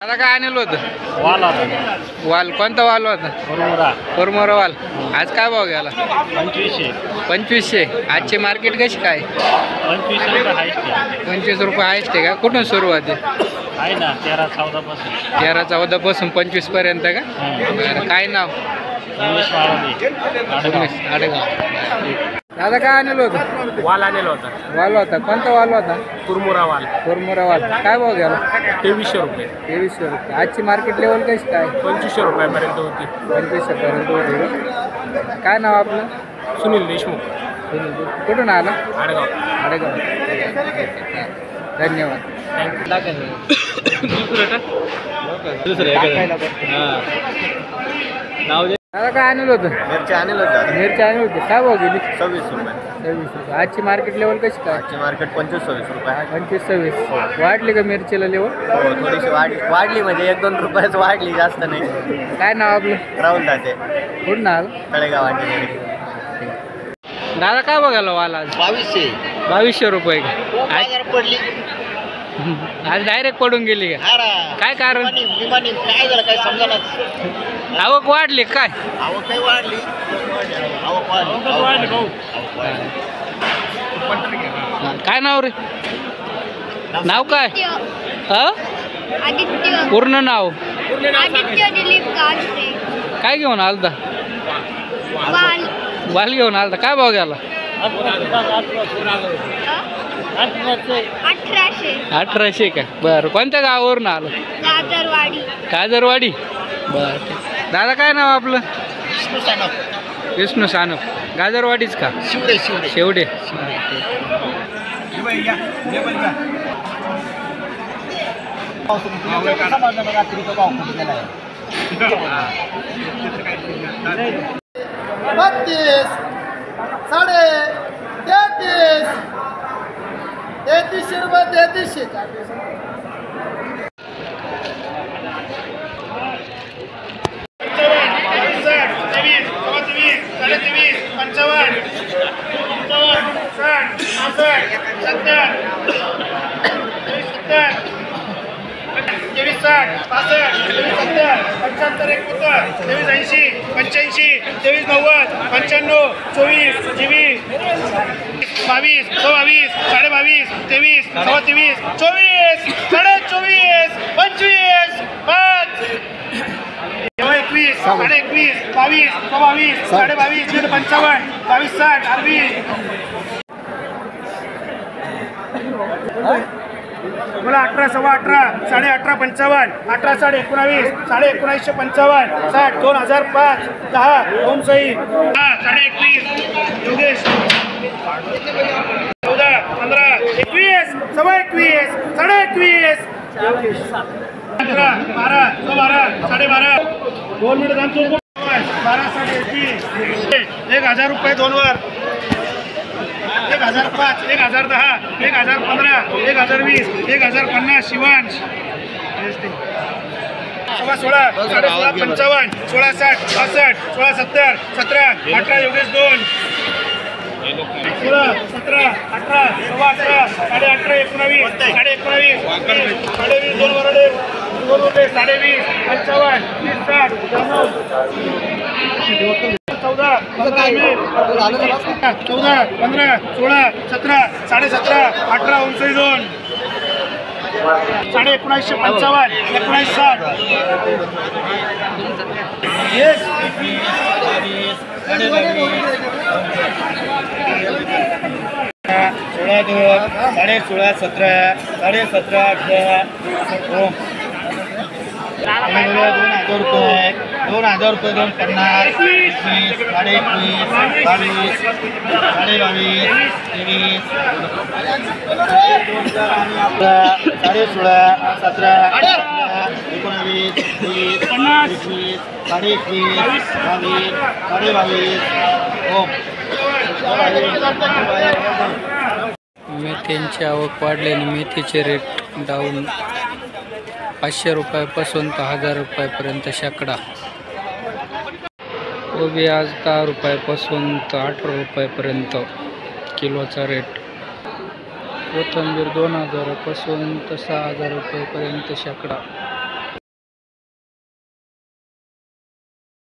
आता काय आणलं होतं? वाल वाल कोणता वाल होता? कोरमोरा वाल. आज काय भाव गेला? 2500. आजची मार्केट कशी काय? 25 रुपये हायस्ट आहे का? कुठून सुरुवात आहे ना 13-14 पासून. 13-14 पासून 25 पर्यंत का? बरं, काय नाव? दादा काय आणलं होतं? वाल आणलं होता. वाल होता कोणता वाल होता? कुरमुरा वाल. कोरमोरा वाल. काय भाव गेला? 2300 रुपये. 2300 रुपये. आजची मार्केट लेवल कशी काय? 2500 रुपयापर्यंत होती. 2500 पर्यंत होती. काय नाव आपलं? सुनील देशमुख, कुठून आला? आडगाव. आडेगाव. धन्यवाद. दादा काय आणलं होतं? मिरची आणलं होतं. मिरची आणली होती. काय भाव गेली? 26 रुपये. 26 रुपये. आजची मार्केट लेवल कशी काय? आजची मार्केट 25-26 रुपये आहे. 25-26. वाढली का मिरचीला लेवल? हो, थोडीशी वाढली म्हणजे 1-2 रुपयाच वाढली, जास्त नाही. काय नाव आपलं? राहुल दाते, कुठून आलं? तळेगाव वाटली. दादा काय बघायला वाला आज? 2200. 2200 रुपये का? बाजार पडली. आज डायरेक्ट पडून गेली का? काय कारण? विमानी काय झालं काय समजा. आवक वाढली काय? आवक काही वाढली. आवक वाढली भाऊ. काय नाव रे? नाव काय? आदित्य. पूर्ण नाव आदित्य दिलीप गाजरे. काय घेऊन आलता? वाल. वाल घेऊन आलता. काय भाव गेला? 1800. 1800 का? बरं, कोणत्या गावावरून आलं? गाजरवाडी. गाजरवाडी. बरं, ठीक. दादा काय नाव आपलं? विष्णू सानप. गाजरवाडीच का? शेवडे. बोला 18, 18, 18.5, 55, 18, 19.5, 19.55, 60, 2005, 10, ओम सई, 21, योगेश, 14, 15, 21, 21, 21, 12, 12, 2 मिनिट थांबतो. 12, 1000 रुपये 2 वर. 1005, 1010, 1015, 1020, 1050. शिवांश 16, 16, 55, 16, 60, 65, 16, 70, 17, 18, योगेश 2, 16, 17, 18, 18, 18, 19, 19, 20, 2 वरडे 2 रुपये 20, 55, 30, 60, 14, 15, 16, 17, 17.5, 18, 19, 1955, 1960. येस 16, 2, 16, 17, 17, 18. 2000 रुपये 2,50, 21, 22, 23, 16, 17, 19, 20, 21, 22, मेथींची आवक वाढल्याने मेथीचे रेट डाऊन 500 रुपयापासून तर 1000 रुपयापर्यंत शेकडा. कोबी आज 10 रुपयापासून तर 18 रुपयापर्यंत किलोचा रेट. कोथिंबीर 2000 पासून तर 6000 रुपयापर्यंत शेकडा.